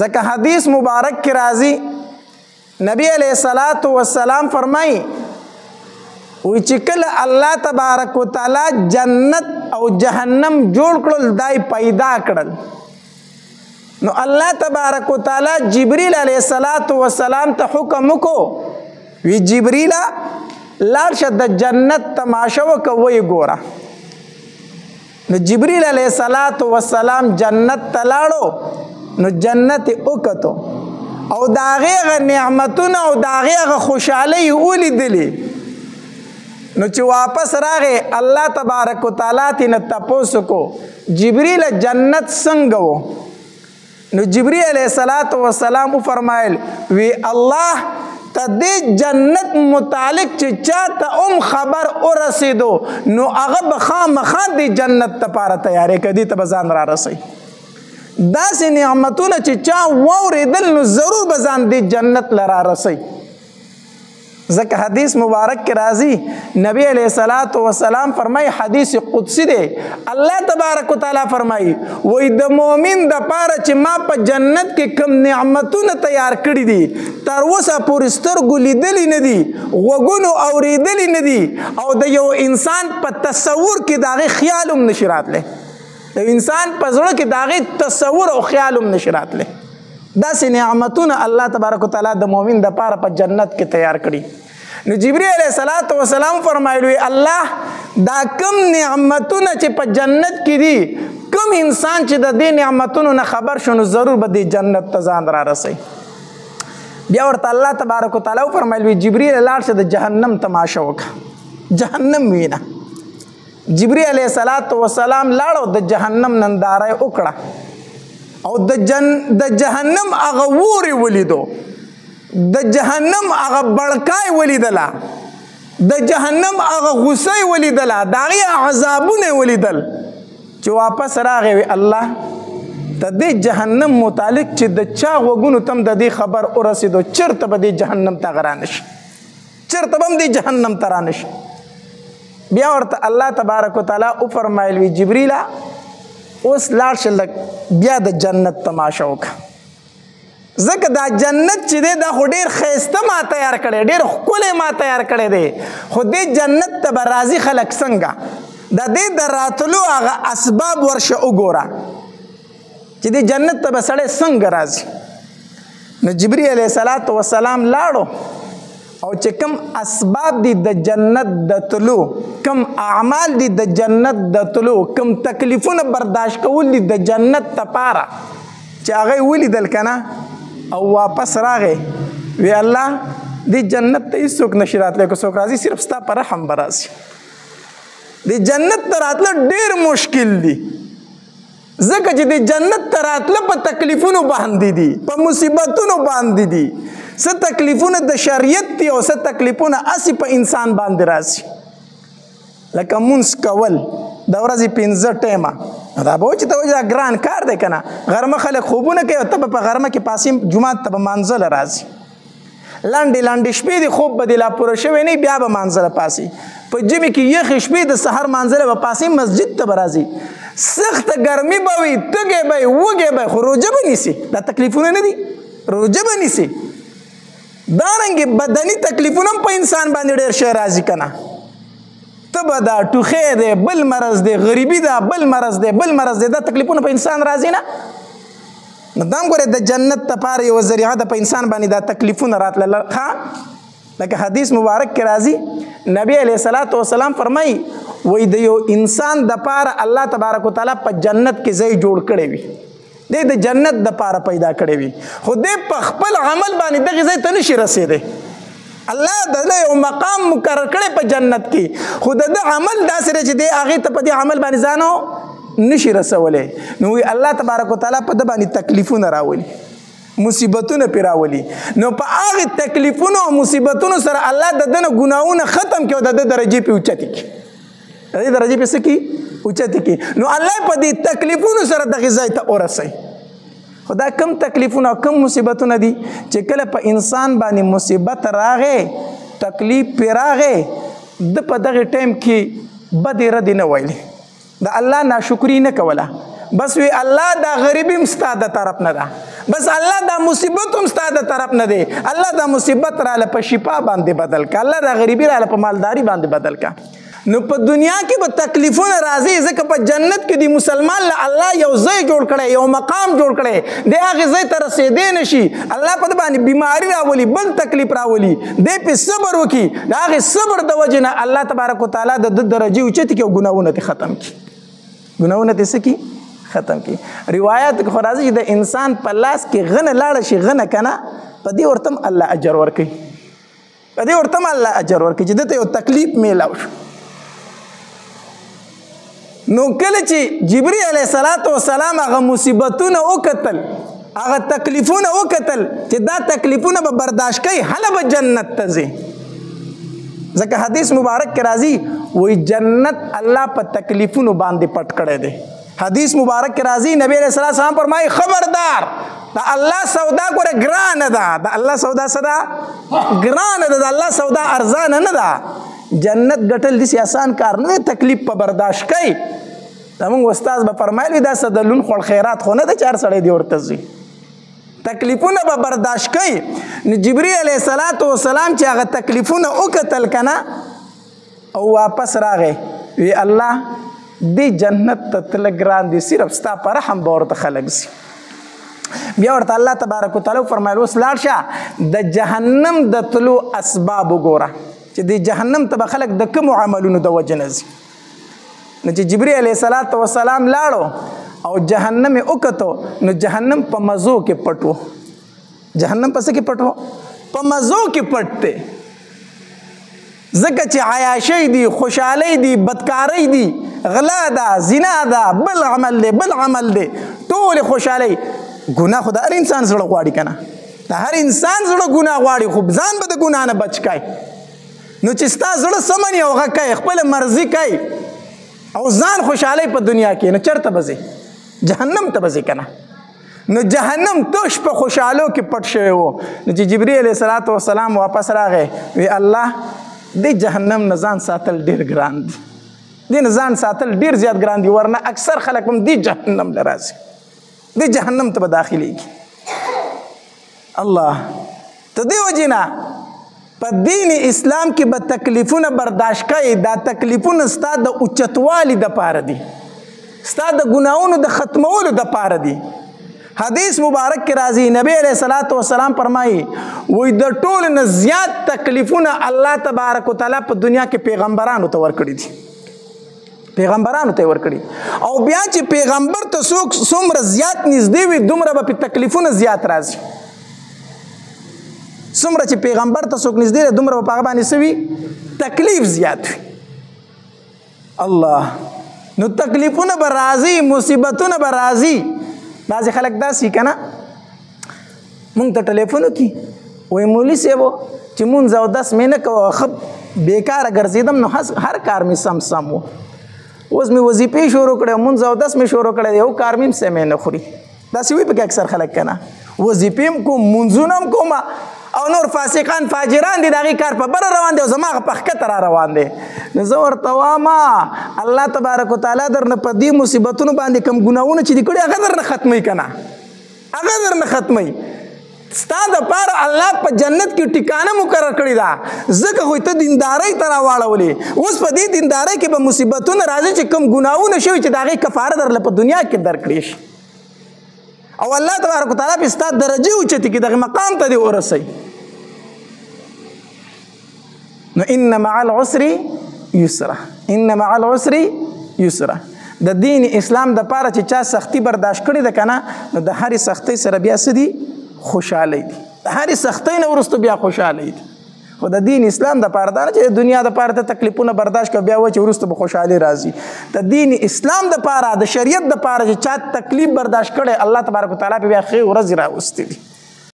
ځکه حدیث مبارک کې راځي نبی علیہ الصلوۃ والسلام فرمایي وی چې کله الله تبارک وتعالی جنت او جهنم جوړ کړل دای پیدا کړل نو الله تبارک وتعالی جبرئیل علیہ السلام ته حکم وکړو وی جبرئیل لاړ شه د جنت تماشا وکوي ګوره نو جبرئیل علیہ السلام جنت ته لاړو نو جنت وکتو او دا هغه نعمتونه او دا هغه خوشحالي ولیدلې نو چې واپس راغې الله تبارک وتعالی تینا تپوس کو جبرئیل جنت څنګه وو نو جبرئیل علیہ السلام فرمایل وی الله تدې جنت متعلق چې چاته خبر ورسېدو نو هغه بخامخا دې جنت لپاره تیارې کړي ته ځان را رسي داسې نعمتونه چې چا واورېدل نو ضرور به ځان دې جنت لرا رسي ځکه حدیث مبارک کې راځي نبی علیہ السلام فرمایي حدیث قدسی دی الله تبارک وتعالی فرمایي وای د مؤمن د پاره چې ما په جنت کې کم نعمتونه تیار کړي دي تر اوسه پورې سترګو لیدلې نه دي غوږونو اورېدلې نه دي او د یو انسان په تصور کې د هغې خیال هم نشي راتلی د انسان په زړه کې د هغې تصور او خیال هم نشي راتلی داسې نعمتونه الله تبارک وتعالی د مؤمن د پاره په جنت کې تیار کړي نو جبرئیل علیہ السلام فرمایلو الله دا کم نعمتونه چې په جنت کې دي کم انسان چې د دې نعمتونو نه خبر شونه ضرور به دې جنت ته ځان را رسي بیا ورته الله تبارک وتعالی فرمایلو جبرئیل لاړ شه د جهنم تماشا وکړه جهنم وینا جبرئیل علیہ السلام لاړو د جهنم ننداره وکړه او د جهنم هغه ووري ولیدو د جهنم هغه بړکای ولیدله د جهنم هغه غصه ولیدله د هغې عذابونه ولیدل چې واپس راغی وی الله د دې جهنم متعلق چې د چا غوږونو تم د دې خبر ورسېدو چېرته به دې جهنم ته رانه شي چېرته به هم دې جهنم ته رانه شي بیا ورته الله تبارک وتعالی وفرمایل وی جبرئیله اوس لاړ شه لږ بیا د جنت تماشا وکړه ځکه دا جنت چې دی دا خو ډېر ښایسته ما تیار کړی ډېر ښکلی ما تیار کړی دی خو دې جنت ته به راځي خلک څنګه د دې د راتلو هغه اسباب ورشه وګوره چې دې جنت ته به سړی څنګه راځي نو جبرئیل علیہ السلام لاړو او چې کم اسباب دي د جنت د تلو کم اعمال دي د جنت د تلو کم تکلیفونه برداشت کول دي د جنت لپاره چې هغه ولیدل کنه او واپس راغی وی الله دې جنت ته هیڅوک نشي راتلی که څوک راځي صرف ستا په رحم به راشي دې جنت ته راتله ډېر مشکل دي ځکه چې دې جنت ته راتله په تکلیفونو باندې دي په مصیبتونو باندې دي څه تکلیفونه د شریعت دي او څه تکلیفونه هسې په انسان باندې راشي لکه مونځ کول د ورځې 5 ټیمه دا به چې ته وایي دا ګران کار دی که نه غرمه خلک خوبونه کوي او ته به په غرمه کې پاسې جومات ته به مانځله راځي لنډې لنډې شپې دي خوب به دې لا پوره شوی نه بیا به مانځله پاسې په ژمي کې یخې شپې د سحر مانځله به پاسې مسجد ته به راځي سخته ګرمي به وي تږی به وي وږی به خو روژه به نیسي دا تکلیفونه نه دي روژه به نیسي دارنګې بدني تکلیفونه هم په انسان باندې ډېر شی راځي که نه تبه ده ټوخی دی بل مرض دی غریبي ده بل مرض دی بل مرض دی دا تکلیفونه په انسان راځي نه نو دا هم ګورې د جنت لپاره یوه ذریعه ده په انسان باندې دا تکلیفونه راتلل ښه لکه حدیث مبارک کې راځي نبی علیہ السلام فرمایي وایي د یو انسان دپاره الله تبارک وتعالی په جنت کې ځای جوړ کړی وي دی د جنت دپاره پیدا کړی وي خو دی په خپل عمل باندې دغې ځای ته نشي رسېدی الله دله یو مقام مقرر کړی په جنت کې خو د ده عمل داسې دی چې دی هغې ته په دې عمل باندې ځانو نشي رسولی نو وی الله تبارک وتعالی په ده باندې تکلیفونه راولي مصیبتونه پې راولي نو په هغې تکلیفونو او مصیبتونو سره الله د ده نه ګناهونه ختم کړي او د ده درجې پې اوچتې کړي د دې درجې پې څه کړي اوچتې کړي نو الله په دې تکلیفونو سره دغې ځای ته ورسوي خو دا کم تکلیفونه او کم مصیبتونه دي چې کله په انسان باندې مصیبت راغی تکلیف پې راغی د په دغې ټایم کې بدې ردې نه ویلې د الله ناشکري نه کوله بس وی الله دا غریبی هم ستا د طرف نه ده، بس الله دا مصیبت هم ستا د طرف نه دی. الله دا مصیبت راله په شفا باندې بدل کا، الله دا غریبی راله په مالداري باندې بدل کا. نو په دنیا کې به تکلیفونه راځي، ځکه په جنت کې دی مسلمان له الله یو ځای جوړ کړی، یو مقام جوړ کړی، دی هغې ځای ته رسېدی نه شي. الله په ده باندې بیماري راولي، بل تکلیف راولي، دی پې صبر وکړي، د هغې صبر د وجې نه الله تبارک وتعالی د ده درجې اوچتې کړي او ګناهونه ترې ختم کړي، ګناهونه ترې څه کړي؟ ختم کړي. روایات کې خو راځي چې د انسان په لاس کې غنه لاړه شي، غنه که نه، په دې ورته هم الله اجر ورکوي، په دې ورته هم الله اجر ورکوي چې ده ته یو تکلیف میلاو شو. نو کله چې جبرئیل علیه السلام هغه مصیبتونه وکتل، هغه تکلیفونه وکتل چې دا تکلیفونه به برداشت کوي، هله به جنت ته ځي. ځکه حدیث مبارک کې راځي وایي جنت الله په تکلیفونو باندې پټ کړی دی. حدیث مبارک کې راځي نبی علیه السلام فرمایي خبردار د الله سودا ګوره ګرانه ده، د الله سودا څه ده؟ ګرانه ده، د الله سودا ارزانه نه ده. جنت ګټل داسې آسان کار نه دی، تکلیف په برداشت کوي. زموږ استاد به فرمایلی دا صدلون خوړ خیرات خو نه ده چې هر سړی دې ورته ځي، تکلیفونه به برداشت کوي. نو جبرئیل علیه السلام چې هغه تکلیفونه وکتل که نه او واپس راغی، وی الله دې جنت ته تله ګران دي، صرف ستا په رحم به ورته خلک ځي. بیا ورته الله تبارک وتعالی فرمایل اوس لاړ شه د جهنم د تلو اسباب وګوره چې د جهنم ته به خلک د کومو عملونو د وجې نه ځي. نو چې جبرئیل علیه السلام لاړو او جهنم یې وکتو، نو جهنم په مزو کې پټ و. جهنم په څه کې پټ و؟ په مزو کې پټ دی، ځکه چې عیاشۍ دي، خوشحالۍ دي، بدکارۍ دي، غلا ده، زنا ده، بل عمل دی، بل عمل دی، ټولې خوشحالۍ. ګناه خو د هر انسان زړه غواړي که نه؟ د هر انسان زړه ګناه غواړي، خو ځان به د ګناه نه بچ کړي. نو چې ستا زړه سمني او هغه کوي، خپله مرضي کوي او ځان خوشحالۍ په دنیا کې، نو چېرته به ځې؟ جهنم ته به ځې که نه؟ نو جهنم تش په خوشحالو کې پټ شوی و. نو چې جبرئیل علیه السلام واپس راغی، وی الله دې جهنم نه ځان ساتل ډېر ګران دي، دې نه ځان ساتل ډېر زیات ګران دي، ورنه اکثر خلک هم دې جهنم له راځي، دې جهنم ته به داخلېږي. الله ته دې وجې نه په دین اسلام کې به تکلیفونه برداشت کوي. دا تکلیفونه ستا د اوچتوالي دپاره دي، ستا د ګناهونو د ختمولو دپاره دي. حدیث مبارک کې راځي نبی علیه السلام فرمایي وایي د ټولو نه زیات تکلیفونه الله تبارک وتعالی په دنیا کې پیغمبرانو ته ورکړي دي، پیغمبرانو ته یې ورکړي. او بیا چې پیغمبر ته څوک څومره زیات نږدې وي دومره به پې تکلیفونه زیات راځي. څومره چې پیغمبر ته څوک نږدې دی دومره به په هغه باندې څه وي؟ تکلیف زیات وي. الله نو تکلیفونه به راځي، مصیبتونه به راځي. بعضې خلک داسې که نه مونږ ته ټلیفون وکړي وایي مولي صاحب چې مونځ اودس مې نه کوه، ښه بېکاره ګرځېدم نو هر کار مې سم و، اوس مې وظیفې شروع کړی، مونځ اودس مې شروع کړی، یو کار مې هم سمې نه خوري. داسې وایي پکې اکثر خلک که نه، وظیفې هم کوم، مونځونه هم کوم، او نور فاسقان فاجران دي د هغې کار په بره روان دی او زما هغه په ښکته را روان دی. نو زه ورته وایم الله تبارک وتعالی درنه په دې مصیبتونو باندې کوم ګناهونه چې دي کړي هغه درنه ختموي که نه؟ هغه درنه ختموي. ستا دپاره الله په جنت کې ټکانه مقرر کړې ده، ځکه خو ته دیندارۍ ته راواړولې. اوس په دې دیندارۍ کې به مصیبتونه راځي چې کوم ګناهونه شوي چې د هغې کفاره درله په دنیا کې درکړې شي، او الله تبارک وتعالی په ستا درجې اوچتې کړي، دغې مقام ته دې ورسوي. نو ان مع العسر یسرا، ان مع العسر یسرا. د دین اسلام د پاره چې چا سختی برداشت کړې ده که نه، نو د هرې سختۍ سره بیا څه دي؟ خوشحالۍ دي. د هرې سختۍ نه وروسته بیا خوشحالۍ دي. خو د دین اسلام د پاره دا نه چې د دنیا د پاره ته تکلیفونه برداشت کړه بیا وایي چې وروسته به خوشحالي راځي. د دین اسلام د پاره، د شریعت د پاره چې چا تکلیف برداشت کړی الله تبارک وتعالی په بیا ښې ورځې راوستې دي.